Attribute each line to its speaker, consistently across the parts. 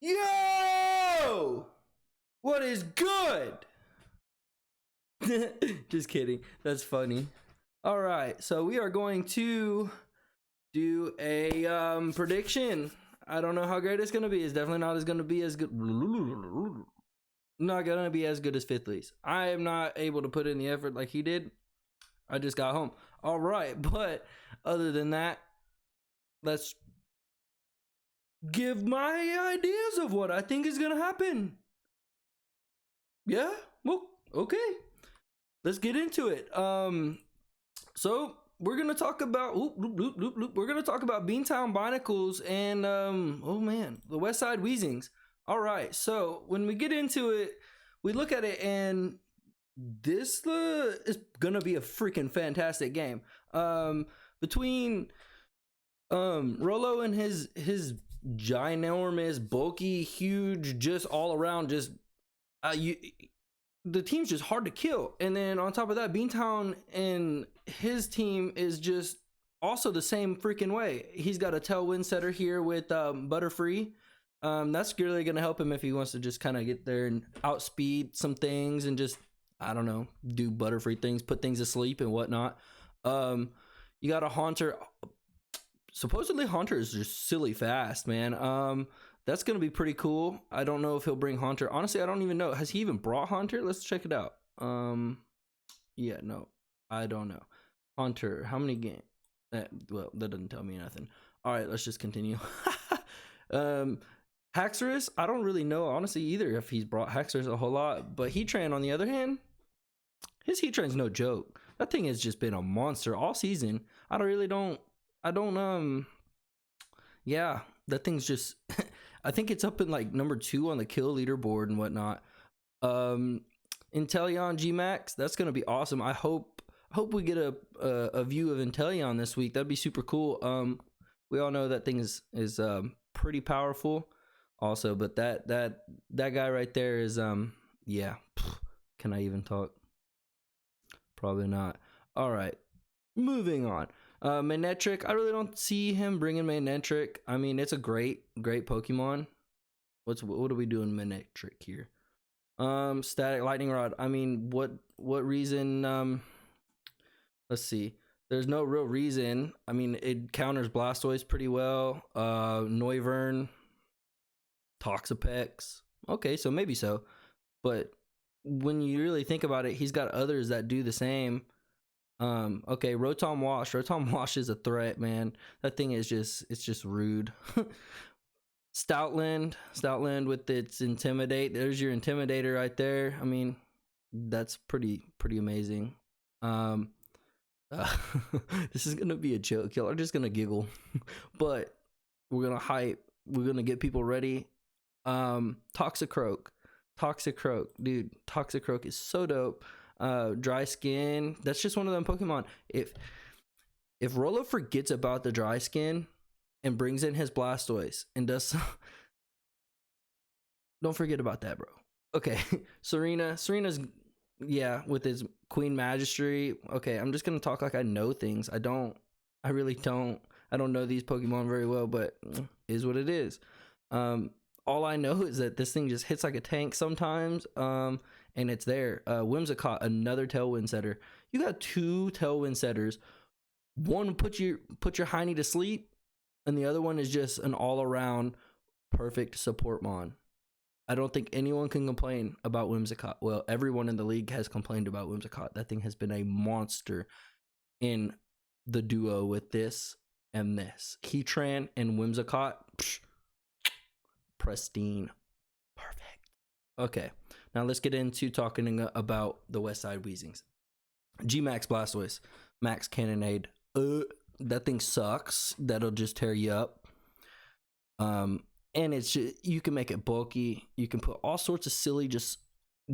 Speaker 1: Yo! What is good? Just kidding. That's funny. All right, so we are going to do a prediction. I don't know how great it's gonna be. It's definitely not as gonna be as good. Not gonna be as good as Fifth Lease. I am not able to put in the effort like he did. I just got home. All right, but other than that, let's give my ideas of what I think is gonna happen. Yeah, well, okay. Let's get into it. So we're gonna talk about we're gonna talk about Beantown Binacles and oh man, the West Side Weezings. All right, so when we get into it, we look at it and this is gonna be a freaking fantastic game. Between Rolo and his ginormous, bulky, huge, just all around, just the team's just hard to kill. And then on top of that, Beantown and his team is just also the same freaking way. He's got a tailwind setter here with Butterfree. That's really gonna help him if he wants to just kind of get there and outspeed some things and just, I don't know, do Butterfree things, put things asleep and whatnot. You got a Haunter. Supposedly Haunter is just silly fast, man. That's gonna be pretty cool. I don't know if he'll bring Haunter. Honestly, I don't even know. Has he even brought Haunter? Let's check it out. Yeah, no, I don't know. Haunter, how many games? Well, that doesn't tell me nothing. All right, let's just continue. Haxorus, I don't really know honestly either if he's brought Haxorus a whole lot, but Heatran on the other hand, his Heatran's no joke. That thing has just been a monster all season. Yeah, that thing's just I think it's up in like number 2 on the kill leaderboard and whatnot. Inteleon Gmax, that's gonna be awesome. I hope we get a view of Inteleon this week. That'd be super cool. We all know that thing is pretty powerful also, but that guy right there is yeah. Can I even talk? Probably not. All right, moving on. Manectric, I really don't see him bringing Manectric. I mean, it's a great Pokemon. What are we doing Manectric here? Static Lightning Rod. I mean, what reason? Let's see. There's no real reason. I mean, it counters Blastoise pretty well. Noivern, Toxapex. Okay, so maybe so. But when you really think about it, he's got others that do the same. Okay, Rotom Wash. Rotom Wash is a threat, man. That thing is just rude. Stoutland with its Intimidate. There's your Intimidator right there. I mean, that's pretty amazing. This is gonna be a joke. Y'all are just gonna giggle. But we're gonna hype. We're gonna get people ready. Toxicroak, dude. Toxicroak is so dope. Dry Skin, that's just one of them Pokemon. If Rolo forgets about the Dry Skin and brings in his Blastoise and does don't forget about that, bro. Okay. Serena's, yeah, with his Queen Magistry. Okay, I'm just gonna talk like I know things. I really don't know these Pokemon very well, but is what it is. All I know is that this thing just hits like a tank sometimes. And it's there. Whimsicott, another tailwind setter. You got 2 tailwind setters. One put your hiney to sleep, and the other one is just an all-around perfect support mon. I don't think anyone can complain about Whimsicott. Well, everyone in the league has complained about Whimsicott. That thing has been a monster in the duo with this and this. Heatran and Whimsicott, pristine. Perfect. Okay. Now let's get into talking about the West Side Weezings. G-Max Blastoise, Max Cannonade. That thing sucks. That'll just tear you up. And it's just, you can make it bulky. You can put all sorts of silly just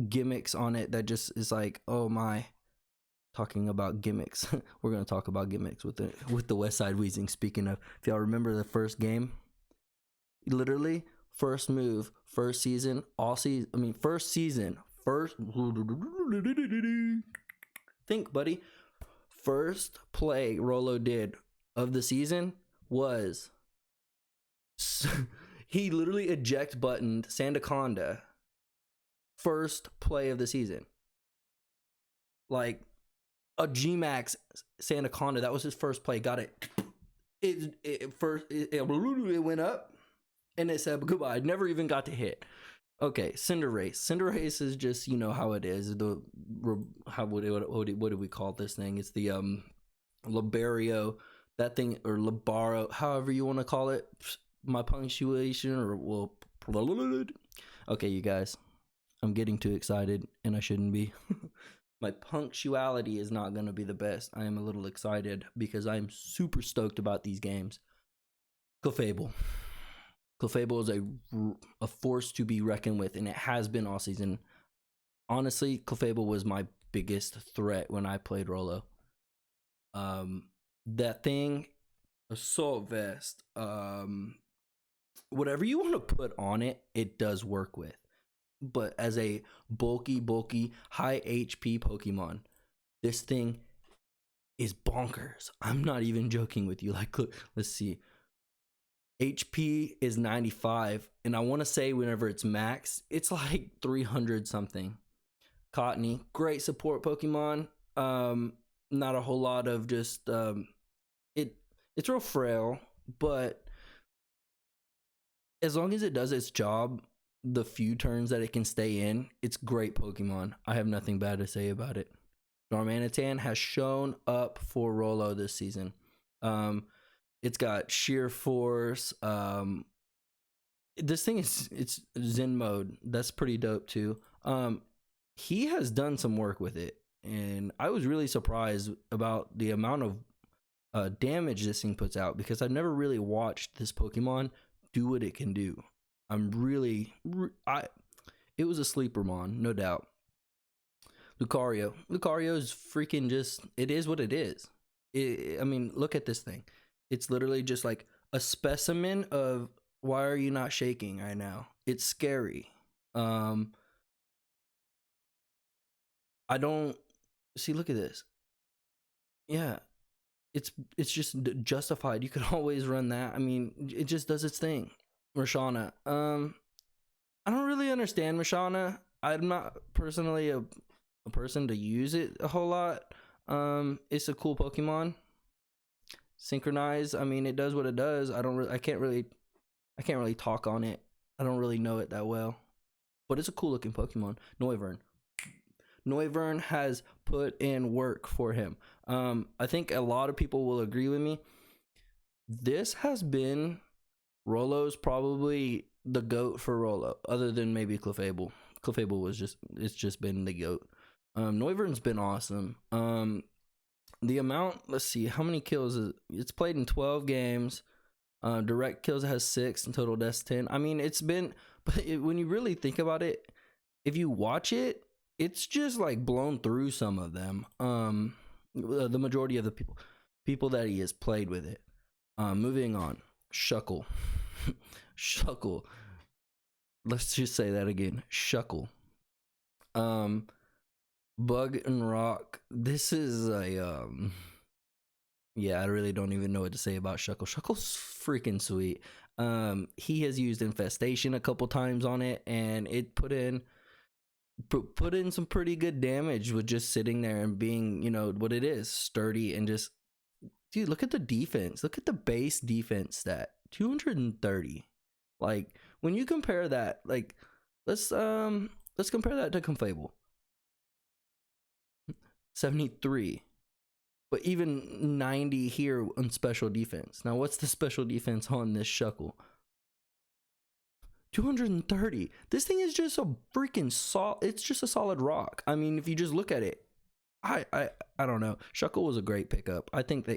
Speaker 1: gimmicks on it that just is like, oh my. Talking about gimmicks. We're gonna talk about gimmicks with the West Side Weezing. Speaking of, if y'all remember the first game, literally. First move, first season, think, buddy. First play Rolo did of the season was He literally eject buttoned Sandaconda first play of the season. Like a G-Max Sandaconda, that was his first play. Got it. It went up and it said goodbye. Never even got to hit. Okay, Cinderace. Cinderace is just, you know how it is. What do we call this thing? It's the Libario, that thing, or Libaro, however you want to call it. My punctuation, or well, okay, you guys, I'm getting too excited, and I shouldn't be. My punctuality is not going to be the best. I am a little excited because I'm super stoked about these games. Clefable. Clefable is a force to be reckoned with, and it has been all season. Honestly, Clefable was my biggest threat when I played Rolo. That thing, Assault Vest, whatever you want to put on it, it does work with. But as a bulky, high HP Pokemon, this thing is bonkers. I'm not even joking with you. Like, look, let's see. HP is 95, and I want to say whenever it's max, it's like 300 something. Cottony, great support Pokemon. Not a whole lot of just it's real frail, but as long as it does its job, the few turns that it can stay in, it's great Pokemon. I have nothing bad to say about it. Darmanitan has shown up for Rolo this season. It's got sheer force. This thing it's Zen mode. That's pretty dope too. He has done some work with it, and I was really surprised about the amount of damage this thing puts out, because I've never really watched this Pokemon do what it can do. It was a sleeper mon, no doubt. Lucario is freaking just, it is what it is. I mean, look at this thing. It's literally just like a specimen of why are you not shaking right now? It's scary. I don't see. Look at this. Yeah, it's just justified. You could always run that. I mean, it just does its thing. Rashana. I don't really understand Rashana. I'm not personally a person to use it a whole lot. It's a cool Pokemon. Synchronize, I mean, it does what it does. I can't really talk on it. I don't really know it that well, but it's a cool looking Pokemon. Noivern has put in work for him. I think a lot of people will agree with me. This has been Rolo's probably the GOAT for Rolo, other than maybe Clefable. Clefable it's just been the GOAT. Noivern's been awesome. The amount, let's see, how many kills it's played in 12 games. Direct kills has 6 and total deaths 10. I mean, it's been, but when you really think about it, if you watch it, it's just like blown through some of them. The majority of the people that he has played with it. Moving on, Shuckle. Shuckle. Let's just say that again. Shuckle. Bug and Rock. This is a yeah, I really don't even know what to say about Shuckle. Shuckle's freaking sweet. He has used Infestation a couple times on it, and it put in some pretty good damage with just sitting there and being, you know, what it is, sturdy, and just, dude, look at the defense. Look at the base defense stat. 230. Like, when you compare that, like, let's compare that to Clefable. 73. But even 90 here on special defense. Now, what's the special defense on this Shuckle? 230. This thing is just a freaking it's just a solid rock. I mean, if you just look at it, I don't know. Shuckle was a great pickup. I think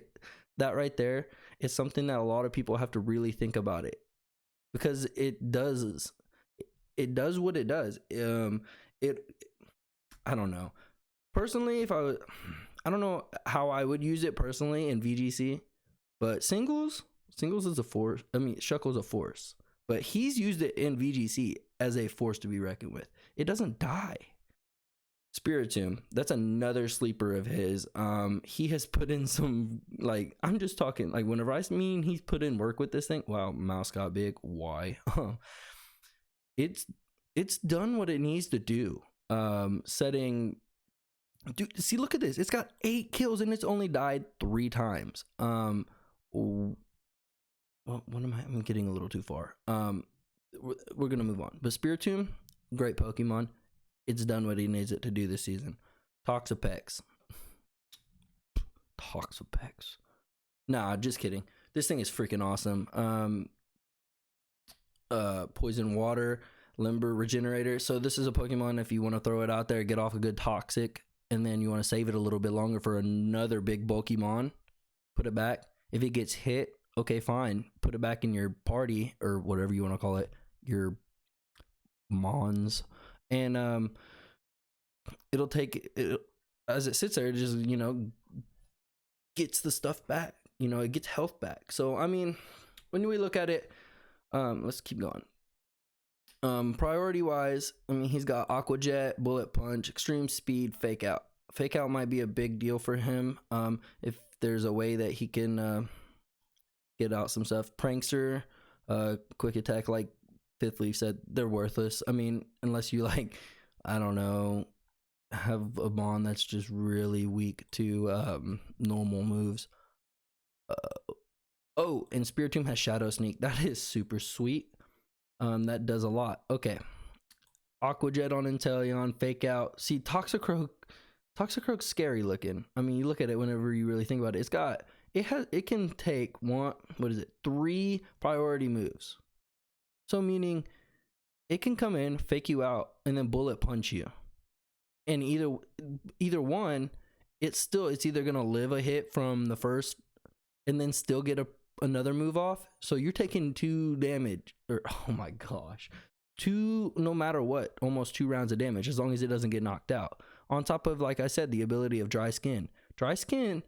Speaker 1: that right there is something that a lot of people have to really think about it, because it does what it does. I don't know. Personally, I don't know how I would use it personally in VGC, but singles is a force. I mean, Shuckle's a force, but he's used it in VGC as a force to be reckoned with. It doesn't die. Spiritomb, that's another sleeper of his. He has put in some, like, I'm just talking, like, whenever I mean he's put in work with this thing, wow, mouse got big, why? It's done what it needs to do. Setting, dude, see, look at this, it's got 8 kills and it's only died 3 times. Well, what am I'm getting a little too far. We're gonna move on, but Spiritomb, great Pokemon. It's done what he needs it to do this season. Toxapex. Nah, just kidding. This thing is freaking awesome. Poison Water, Limber Regenerator. So this is a Pokemon, if you want to throw it out there, get off a good Toxic, and then you want to save it a little bit longer for another big bulky mon, put it back. If it gets hit, okay, fine. Put it back in your party, or whatever you want to call it, your mons. And it'll take it, as it sits there, it just, you know, gets the stuff back, you know, it gets health back. So I mean, when we look at it, let's keep going. Priority wise, I mean, he's got Aqua Jet, Bullet Punch, Extreme Speed, Fake Out. Fake Out might be a big deal for him, if there's a way that he can get out some stuff. Prankster, Quick Attack, like Fifth Leaf said, they're worthless. I mean, unless you, like, I don't know, have a Mon that's just really weak to normal moves. Oh, and Spiritomb has Shadow Sneak. That is super sweet. That does a lot. Okay. Aqua Jet on Inteleon, Fake Out. See, Toxicroak's scary looking. I mean, you look at it whenever you really think about it. It can take 3 priority moves. So meaning it can come in, fake you out, and then bullet punch you. And either one, it's either gonna live a hit from the first and then still get another move off. So you're taking 2 damage, or oh my gosh, 2, no matter what, almost 2 rounds of damage, as long as it doesn't get knocked out. On top of, like I said, the ability of Dry Skin. Dry Skin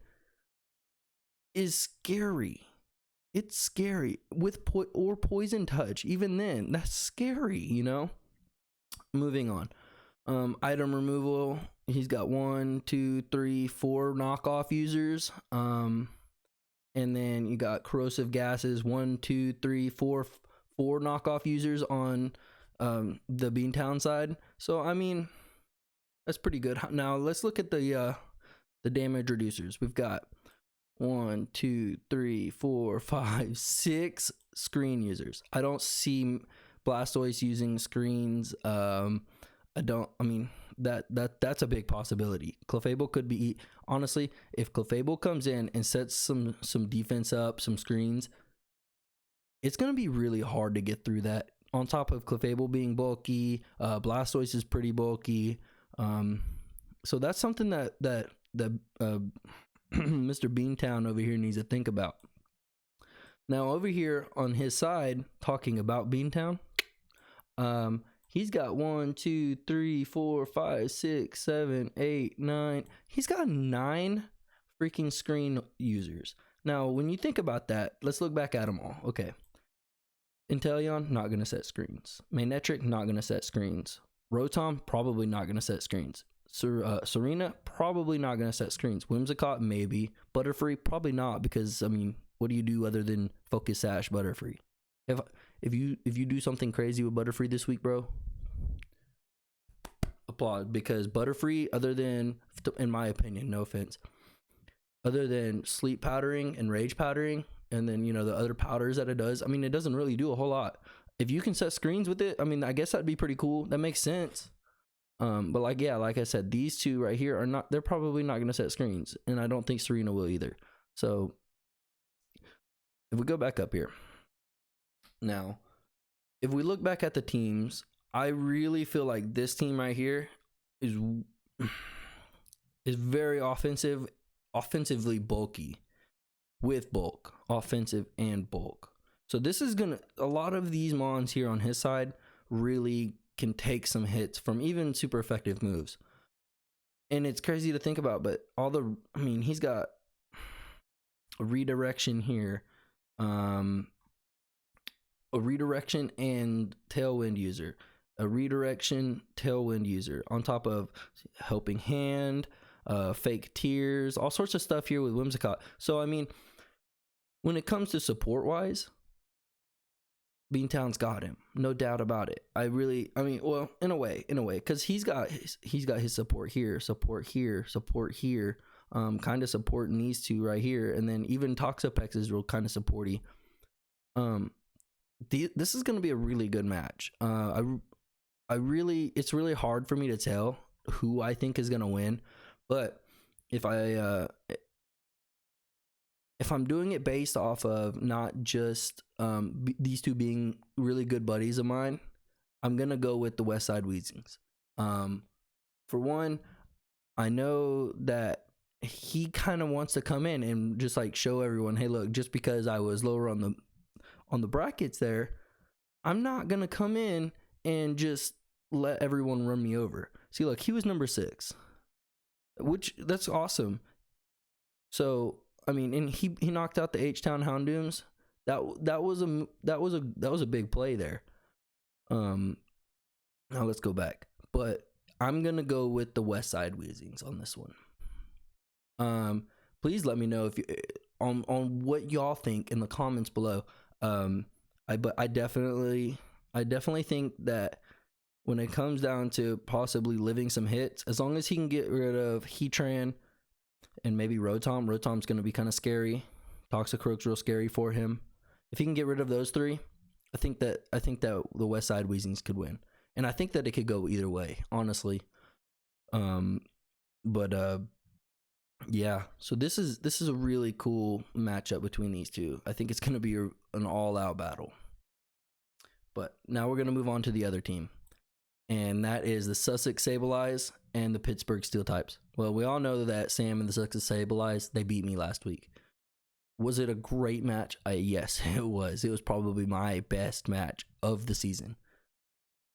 Speaker 1: is scary. It's scary with or Poison Touch. Even then, that's scary, you know. Moving on. Item removal. He's got 1, 2, 3, 4 knockoff users. And then you got corrosive gases. 1, 2, 3, 4 knockoff users on the Beantown side. So I mean, that's pretty good. Now let's look at the damage reducers. We've got 1, 2, 3, 4, 5, 6 screen users. I don't see Blastoise using screens. I mean, that's a big possibility. Clefable could be, honestly, if Clefable comes in and sets some defense up, some screens, it's going to be really hard to get through that. On top of Clefable being bulky, Blastoise is pretty bulky. So that's something that Mr. Beantown over here needs to think about. Now over here on his side, talking about Beantown, he's got 1, 2, 3, 4, 5, 6, 7, 8, 9. He's got 9 freaking screen users. Now, when you think about that, let's look back at them all. Okay. Inteleon, not going to set screens. Manectric, not going to set screens. Rotom, probably not going to set screens. Serena, probably not going to set screens. Whimsicott, maybe. Butterfree, probably not, because, I mean, what do you do other than Focus Sash Butterfree? If you do something crazy with Butterfree this week, bro, applaud, because Butterfree, other than, in my opinion, no offense, other than sleep powdering and rage powdering, and then, you know, the other powders that it does, I mean, it doesn't really do a whole lot. If you can set screens with it, I mean, I guess that'd be pretty cool. That makes sense. But like I said, these two right here are not, they're probably not going to set screens, and I don't think Serena will either. So if we go back up here now, if we look back at the teams, I really feel like this team right here is very offensively bulky, with bulk, offensive and bulk. So this is gonna, a lot of these mons here on his side really can take some hits from even super effective moves. And it's crazy to think about, but I mean, he's got a redirection here, a redirection and tailwind user. a redirection tailwind user on top of helping hand, fake tears, all sorts of stuff here with Whimsicott. So I mean, when it comes to support wise, Beantown's got him, no doubt about it. I mean, well, in a way, because he's got his support here, kind of supporting these two right here, and then even Toxapex is real kind of supporty. This is going to be a really good match. It's really hard for me to tell who I think is going to win, but if I'm doing it based off of not just these two being really good buddies of mine, I'm going to go with the West Side Weezings. For one, I know that he kind of wants to come in and just like show everyone, hey, look, just because I was lower on the brackets there, I'm not going to come in and just let everyone run me over. See, look, he was number 6, which that's awesome. So, I mean, and he knocked out the H-Town Houndooms. That was a big play there. Now let's go back. But I'm gonna go with the West Side Weezings on this one. Please let me know if you on what y'all think in the comments below. I definitely think that when it comes down to possibly living some hits, as long as he can get rid of Heatran and maybe Rotom's going to be kind of scary. Toxicroak's real scary for him. If he can get rid of those 3, I think that the West Side Weezings could win, and I think that it could go either way, honestly. Yeah. So this is a really cool matchup between these two. I think it's going to be an all-out battle. But now we're going to move on to the other team, and that is the Sussex Sableyes and the Pittsburgh Steel Types. Well, we all know that Sam and the Sussex Sableyes, they beat me last week. Was it a great match? Yes, it was. It was probably my best match of the season.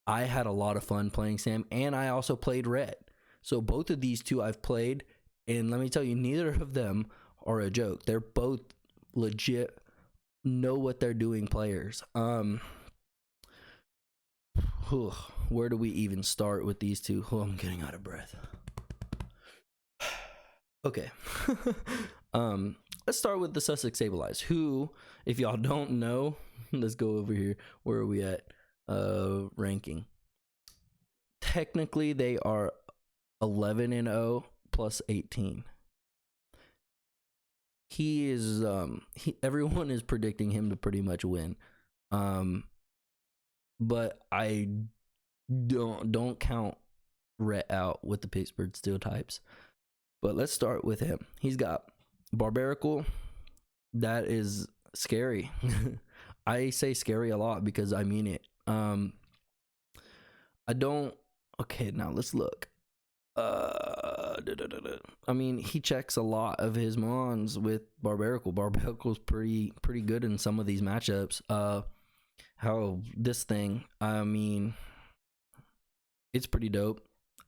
Speaker 1: I had a lot of fun playing Sam, and I also played Red. So both of these two I've played, and let me tell you, neither of them are a joke. They're both legit, know what they're doing players. Where do we even start with these two? Oh, I'm getting out of breath. Okay. Let's start with the Sussex Sableyes, who, if y'all don't know, let's go over here. Where are we at? Ranking. Technically, they are 11-0 plus 18. He is everyone is predicting him to pretty much win. But I don't count Rhett out with the Pittsburgh Steel Types. But let's start with him. He's got Barbaracle. That is scary. I say scary a lot because I mean it. Okay, now let's look. I mean, he checks a lot of his mons with Barbaracle. Barbaracle's pretty good in some of these matchups. How this thing, I mean, it's pretty dope.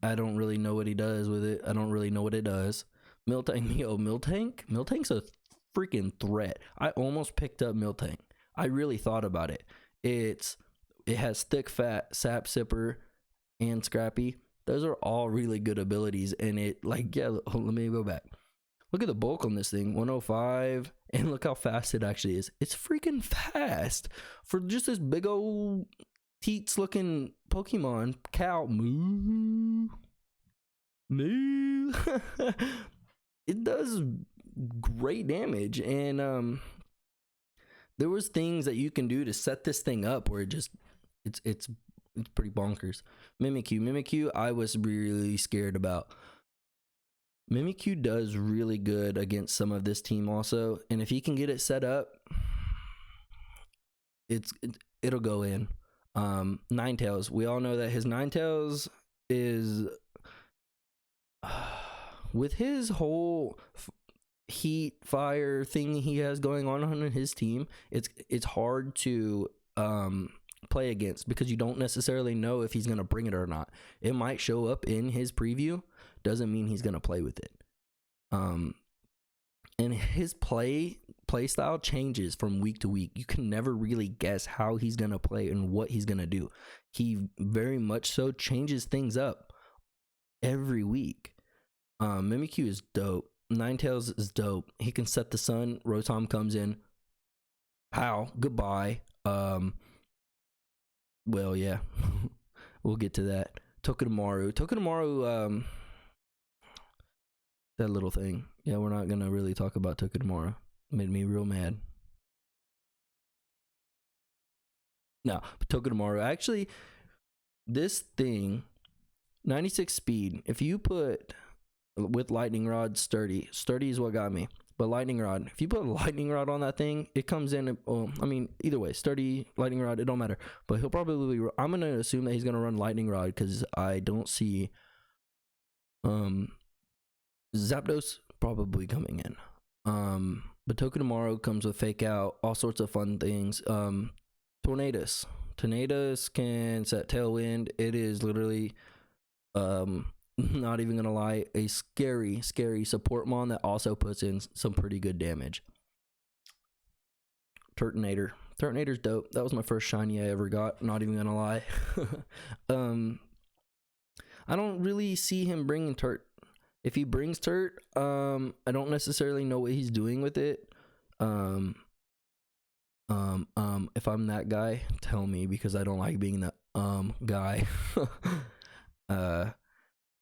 Speaker 1: I don't really know what he does with it. I don't really know what it does. Miltank's a freaking threat. I almost picked up Miltank. I really thought about it. It has thick fat, sap sipper, and scrappy. Those are all really good abilities, and let me go back. Look at the bulk on this thing, 105, and look how fast it actually is. It's freaking fast for just this big old teats looking Pokemon. Cow, moo. It does great damage, and there was things that you can do to set this thing up where it's pretty bonkers. Mimikyu, I was really scared about. Mimikyu does really good against some of this team also, and if he can get it set up, it'll go in. Ninetales, we all know that his Ninetales is with his whole heat fire thing he has going on his team. It's hard to play against because you don't necessarily know if he's going to bring it or not. It might show up in his preview, doesn't mean he's going to play with it. and his play style changes from week to week. You can never really guess how he's gonna play and what he's gonna do. He very much so changes things up every week. Mimikyu is dope. Ninetales is dope. He can set the sun. Rotom comes in. Pow. Goodbye. Well, yeah. We'll get to that. Tokidamaru, that little thing. Yeah, we're not gonna really talk about Tokidamaru. Made me real mad. No, but Tokidamaru, actually, this thing, 96 speed, if you put with lightning rod, sturdy is what got me. But lightning rod, if you put a lightning rod on that thing, it comes in. I mean, either way, sturdy, lightning rod, it don't matter. But he'll probably. I'm gonna assume that he's gonna run lightning rod because I don't see Zapdos probably coming in. But Tokidamaru comes with fake out, all sorts of fun things. Tornadus can set tailwind. It is literally not even gonna lie, a scary support mon that also puts in some pretty good damage. Turtonator's dope. That was my first shiny I ever got, not even gonna lie. I don't really see him bringing Turt. If he brings Turt, I don't necessarily know what he's doing with it. If I'm that guy, tell me, because I don't like being that guy.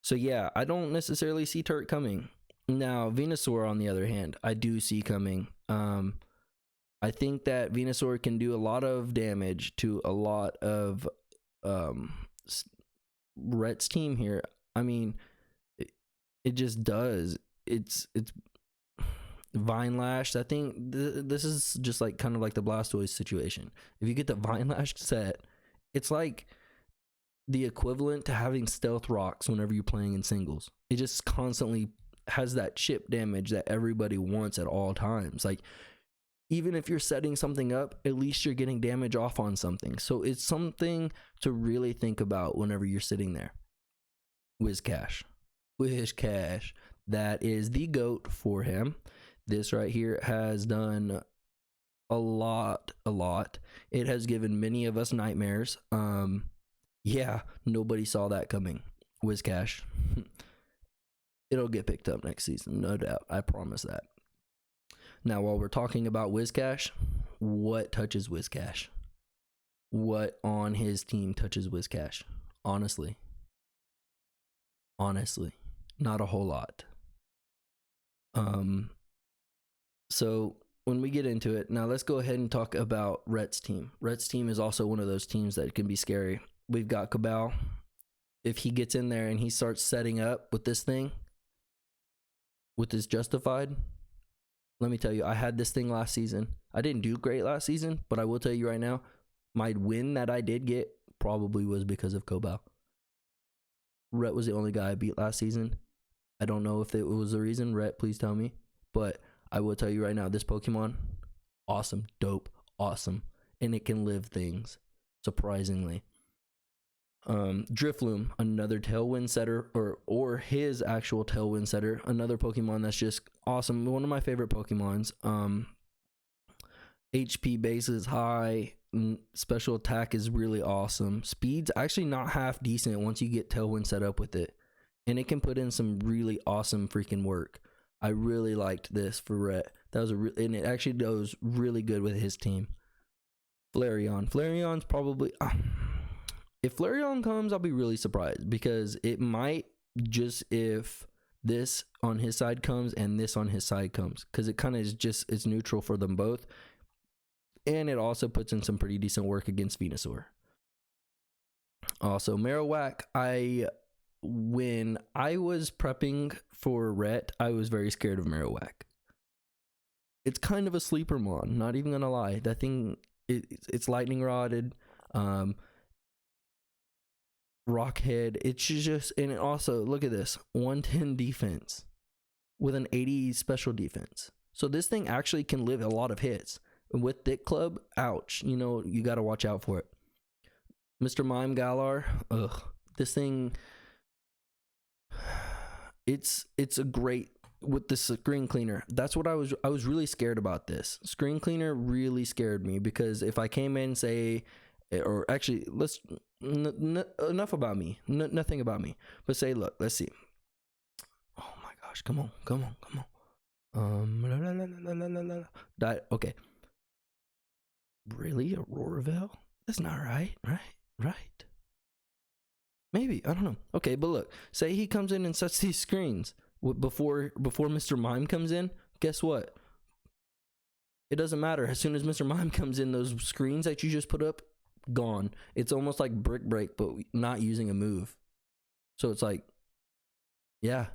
Speaker 1: So yeah, I don't necessarily see Turt coming. Now, Venusaur, on the other hand, I do see coming. I think that Venusaur can do a lot of damage to a lot of Rhett's team here. I mean, it just does. It's Vine Lash. I think this is just like kind of like the Blastoise situation. If you get the Vine Lash set, it's like the equivalent to having Stealth Rocks whenever you're playing in singles. It just constantly has that chip damage that everybody wants at all times. Like, even if you're setting something up, at least you're getting damage off on something. So it's something to really think about whenever you're sitting there. Whiscash, that is the GOAT for him. This right here has done a lot. It has given many of us nightmares. Yeah, nobody saw that coming. Whiscash. It'll get picked up next season, no doubt. I promise that. Now, while we're talking about Whiscash, what touches Whiscash? What on his team touches Whiscash? Honestly, not a whole lot. So when we get into it, now let's go ahead and talk about Rhett's team. Rhett's team is also one of those teams that can be scary. We've got Cabal. If he gets in there and he starts setting up with this thing, with this Justified, let me tell you, I had this thing last season. I didn't do great last season, but I will tell you right now, my win that I did get probably was because of Cabal. Rhett was the only guy I beat last season. I don't know if it was the reason. Rhett, please tell me. But I will tell you right now, this Pokemon, awesome, dope, awesome. And it can live things, surprisingly. Drifloom, another tailwind setter, or his actual tailwind setter, another Pokemon that's just awesome. One of my favorite Pokemons. HP base is high, special attack is really awesome. Speed's actually not half decent once you get tailwind set up with it, and it can put in some really awesome freaking work. I really liked this for Rhett. That was and it actually goes really good with his team. Flareon's probably. If Flareon comes, I'll be really surprised, because it might just if this on his side comes and this on his side comes, because it kind of is just, it's neutral for them both. And it also puts in some pretty decent work against Venusaur. Also, Marowak, when I was prepping for Rhett, I was very scared of Marowak. It's kind of a sleeper mon, not even gonna lie. That thing, it's lightning rodded. Rockhead, it's just, and also look at this, 110 defense with an 80 special defense. So this thing actually can live a lot of hits. With Thick Club, ouch, you got to watch out for it. Mr. Mime Galar, this thing, it's a great with the screen cleaner, that's what I was really scared about. This screen cleaner really scared me, because if I came in, say, or actually, let's enough about me, nothing about me, but say, look, let's see. Oh my gosh, come on. Okay, really, Aurora Veil? That's not right. Maybe, I don't know. Okay, but look, say he comes in and sets these screens before Mr. Mime comes in. Guess what? It doesn't matter. As soon as Mr. Mime comes in, those screens that you just put up, gone. It's almost like Brick Break, but not using a move. So it's like, yeah.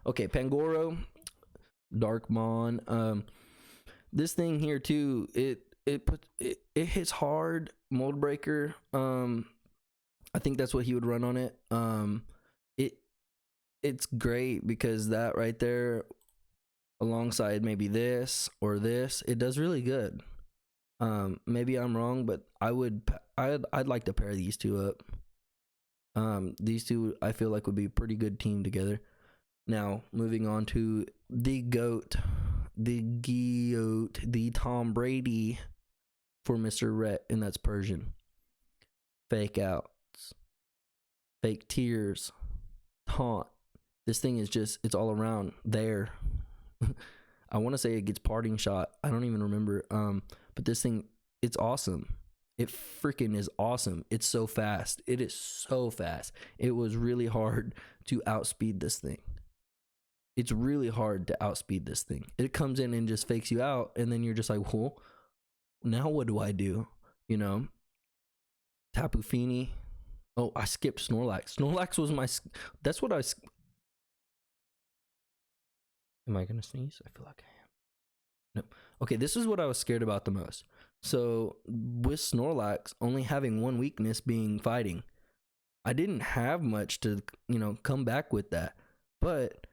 Speaker 1: Okay, Pangoro, Darkmon. This thing here too, it hits hard. Mold Breaker. I think that's what he would run on it. It's great because that right there, alongside maybe this or this, it does really good. Maybe I'm wrong, but I'd like to pair these two up. These two I feel like would be a pretty good team together. Now moving on to the GOAT, the Tom Brady for Mr. Rhett, and that's Persian. Fake outs, fake tears, taunt. This thing is just, it's all around there. I want to say it gets parting shot. I don't even remember. But this thing, it's awesome. It freaking is awesome. It's so fast. It is so fast. It was really hard to outspeed this thing. It's really hard to outspeed this thing. It comes in and just fakes you out, and then you're just like, well, now what do I do? You know? Tapu Fini. Oh, I skipped Snorlax. Snorlax was my... That's what I... Am I going to sneeze? I feel like I am. Nope. Okay, this is what I was scared about the most. So, with Snorlax only having one weakness being fighting, I didn't have much to, come back with that. But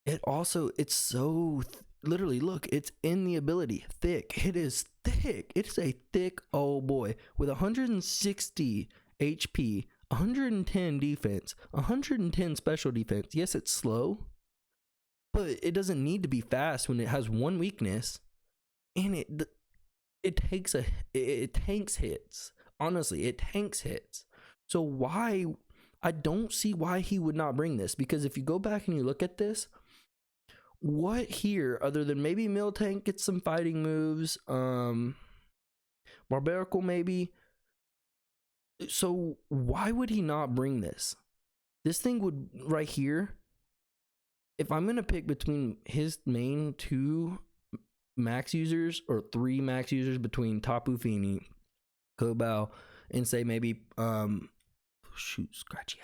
Speaker 1: it also, it's so... Literally, look, it's in the ability. Thick. It is thick. It's a thick old boy with 160 HP, 110 defense, 110 special defense. Yes, it's slow, but it doesn't need to be fast when it has one weakness, and it tanks hits. Honestly, it tanks hits. So why? I don't see why he would not bring this, because if you go back and you look at this, what here, other than maybe Miltank gets some fighting moves, Barbaracle maybe. So why would he not bring this? This thing would, right here, if I'm going to pick between his main 2 max users or 3 max users between Tapu Fini, Cobalt, and say maybe, Scratchy.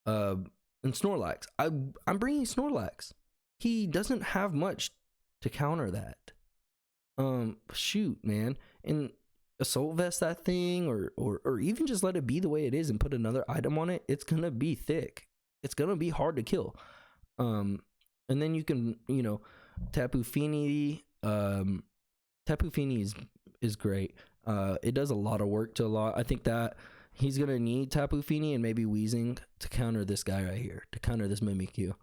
Speaker 1: And Snorlax. I'm bringing Snorlax. He doesn't have much to counter that. Shoot, man. And Assault Vest that thing, or even just let it be the way it is and put another item on it, it's going to be thick. It's going to be hard to kill. And then you can, Tapu Fini. Tapu Fini is great. It does a lot of work to a lot. I think that he's going to need Tapu Fini and maybe Weezing to counter this guy right here, to counter this Mimikyu.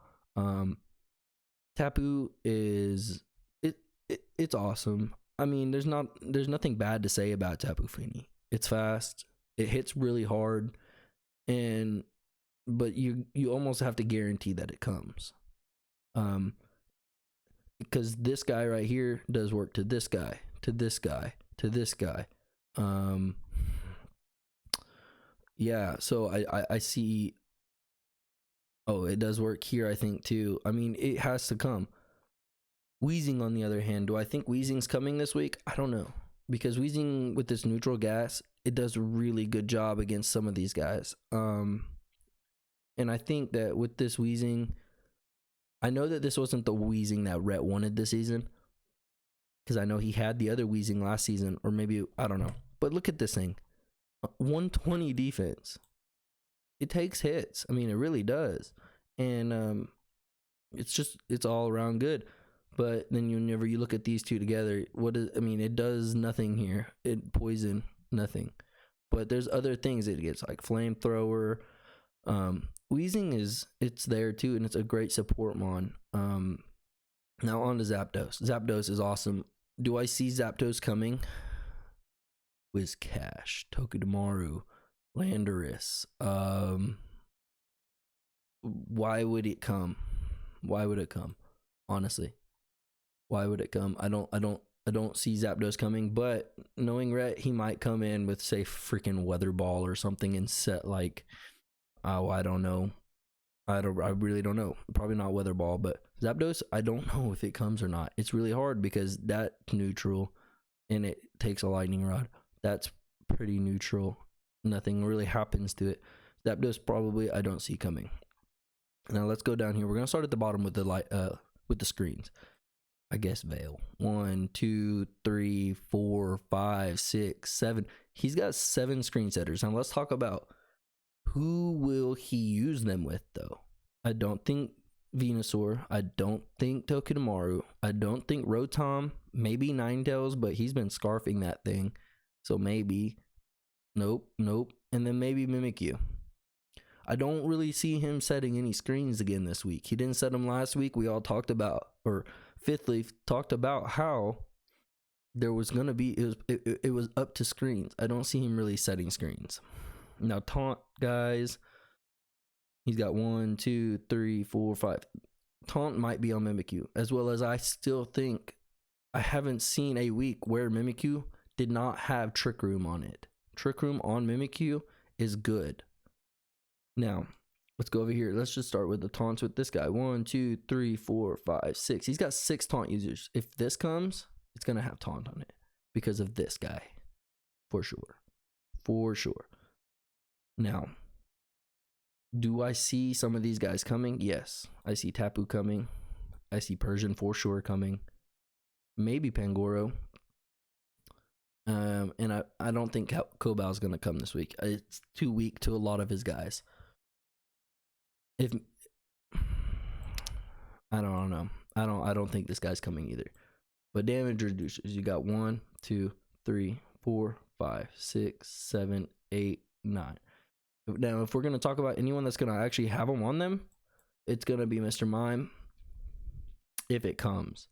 Speaker 1: Tapu is it's awesome. I mean, there's nothing bad to say about Tapu Fini. It's fast. It hits really hard, but you almost have to guarantee that it comes. Because this guy right here does work to this guy, to this guy, to this guy. Yeah, so I see. Oh, it does work here, I think, too. I mean, it has to come. Weezing, on the other hand, do I think Weezing's coming this week? I don't know. Because Weezing, with this neutral gas, it does a really good job against some of these guys. And I think that with this Weezing, I know that this wasn't the Weezing that Rhett wanted this season, because I know he had the other Weezing last season, or maybe, I don't know. But look at this thing. 120 defense. It takes hits. I mean, it really does. And it's all around good. But then you look at these two together, it does nothing here. It poison nothing. But there's other things it gets, like flamethrower, Wheezing it's there too, and it's a great support mon. Now on to Zapdos. Zapdos is awesome. Do I see Zapdos coming? Whiscash, Togedemaru, Landorus. Why would it come? Why would it come? Honestly, why would it come? I don't see Zapdos coming, but knowing Rhett, he might come in with, say, freaking Weather Ball or something and set like, oh, I don't know. I really don't know. Probably not Weather Ball, but Zapdos, I don't know if it comes or not. It's really hard because that's neutral and it takes a lightning rod. That's pretty neutral. Nothing really happens to it. Zapdos probably I don't see coming. Now let's go down here. We're gonna start at the bottom with the screens. I guess Veil. 1, 2, 3, 4, 5, 6, 7. He's got 7 screen setters. Now let's talk about who will he use them with, though. I don't think Venusaur. I don't think Togedemaru. I don't think Rotom. Maybe Ninetales, but he's been scarfing that thing. So maybe. Nope. And then maybe Mimikyu. I don't really see him setting any screens again this week. He didn't set them last week. We all talked about, or Fifth Leaf talked about how there was going to be, it was up to screens. I don't see him really setting screens. Now Taunt, guys, he's got 1, 2, 3, 4, 5. Taunt might be on Mimikyu, as well as I still think I haven't seen a week where Mimikyu did not have Trick Room on it. Trick Room on Mimikyu is good. Now, let's go over here. Let's just start with the taunts with this guy. 1, 2, 3, 4, 5, 6. He's got 6 taunt users. If this comes, it's going to have taunt on it because of this guy. For sure. Now, do I see some of these guys coming? Yes. I see Tapu coming. I see Persian for sure coming. Maybe Pangoro. And I don't think Cobalt is going to come this week. It's too weak to a lot of his guys. I don't know. I don't think this guy's coming either. But damage reducers, you got 1, 2, 3, 4, 5, 6, 7, 8, 9. Now, if we're gonna talk about anyone that's gonna actually have them on them, it's gonna be Mr. Mime. If it comes.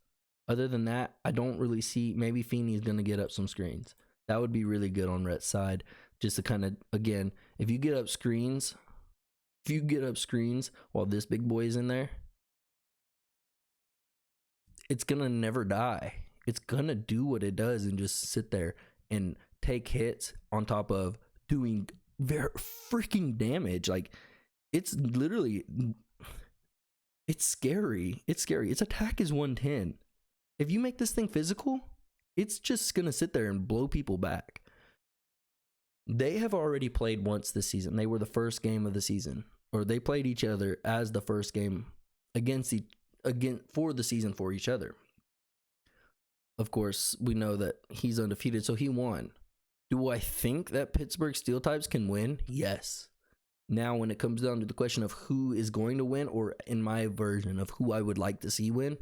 Speaker 1: Other than that, I don't really see. Maybe Feeney's gonna get up some screens. That would be really good on Rhett's side. Just to kind of, again, if you get up screens while this big boy is in there, it's gonna never die. It's gonna do what it does and just sit there and take hits on top of doing very freaking damage. Like, it's literally, it's scary. Its attack is 110. If you make this thing physical, it's just gonna sit there and blow people back. They have already played once this season. They were the first game of the season, or they played each other as the first game for the season for each other. Of course, we know that he's undefeated, so he won. Do I think that Pittsburgh Steel types can win? Yes. Now, when it comes down to the question of who is going to win, or in my version of who I would like to see win,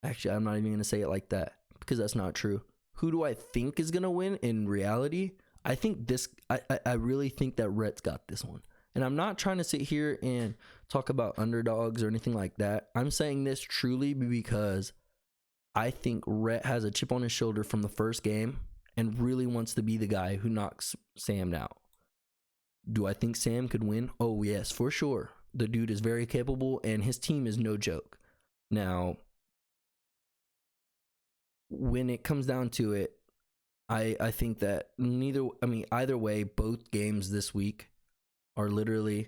Speaker 1: actually, I'm not even going to say it like that because that's not true. Who do I think is going to win in reality? I think I really think that Rhett's got this one. And I'm not trying to sit here and talk about underdogs or anything like that. I'm saying this truly because I think Rhett has a chip on his shoulder from the first game and really wants to be the guy who knocks Sam out. Do I think Sam could win? Oh, yes, for sure. The dude is very capable and his team is no joke. Now, when it comes down to it, I think that either way, both games this week are literally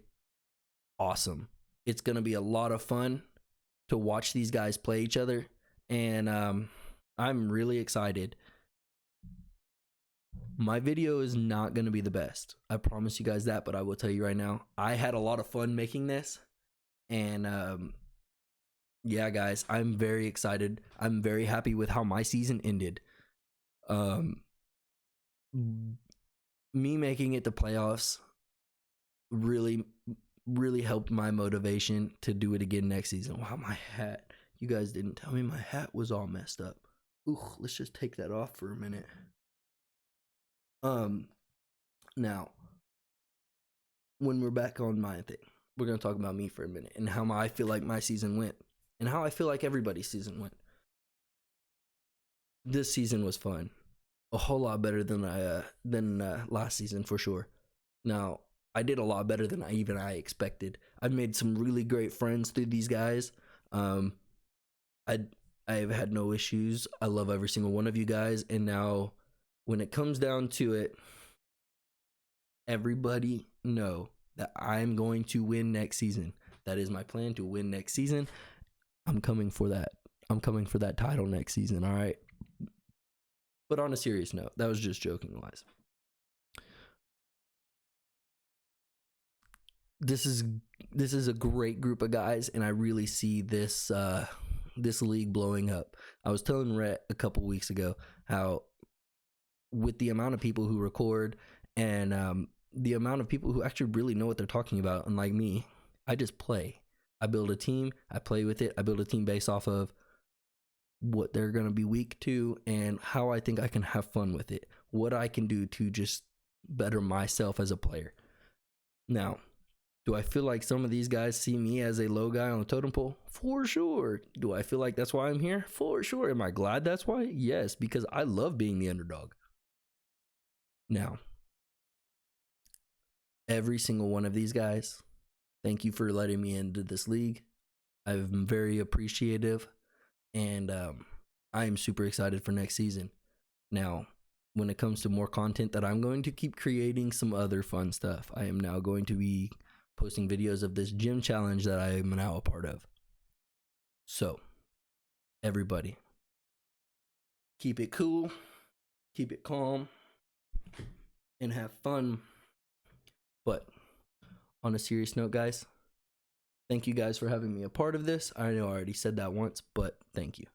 Speaker 1: awesome. It's going to be a lot of fun to watch these guys play each other. And I'm really excited. My video is not going to be the best. I promise you guys that, but I will tell you right now, I had a lot of fun making this. And yeah, guys, I'm very excited. I'm very happy with how my season ended. Me making it to playoffs really helped my motivation to do it again next season. Wow, my hat. You guys didn't tell me my hat was all messed up. Ooh, let's just take that off for a minute. Now, when we're back on my thing, we're going to talk about me for a minute and how I feel like my season went and how I feel like everybody's season went. This season was fun. A whole lot better than last season for sure. Now, I did a lot better than I expected. I've made some really great friends through these guys. I've had no issues. I love every single one of you guys. And now, when it comes down to it, everybody know that I'm going to win next season. That is my plan, to win next season. I'm coming for that. I'm coming for that title next season, all right? But on a serious note, that was just joking wise. This is a great group of guys, and I really see this league blowing up. I was telling Rhett a couple weeks ago how with the amount of people who record and the amount of people who actually really know what they're talking about, unlike me, I just play. I build a team, I play with it, I build a team based off of what they're going to be weak to and how I think I can have fun with it, what I can do to just better myself as a player. Now, do I feel like some of these guys see me as a low guy on the totem pole? For sure. Do I feel like that's why I'm here? For sure. Am I glad that's why? Yes, because I love being the underdog. Now, every single one of these guys, thank you for letting me into this league. I'm very appreciative, and I am super excited for next season. Now, when it comes to more content that I'm going to keep creating some other fun stuff, I am now going to be posting videos of this gym challenge that I am now a part of. So, everybody, keep it cool, keep it calm, and have fun. But on a serious note, guys, thank you guys for having me a part of this. I know I already said that once, but thank you.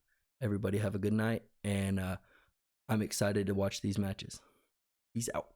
Speaker 1: Everybody have a good night, and I'm excited to watch these matches. Peace out.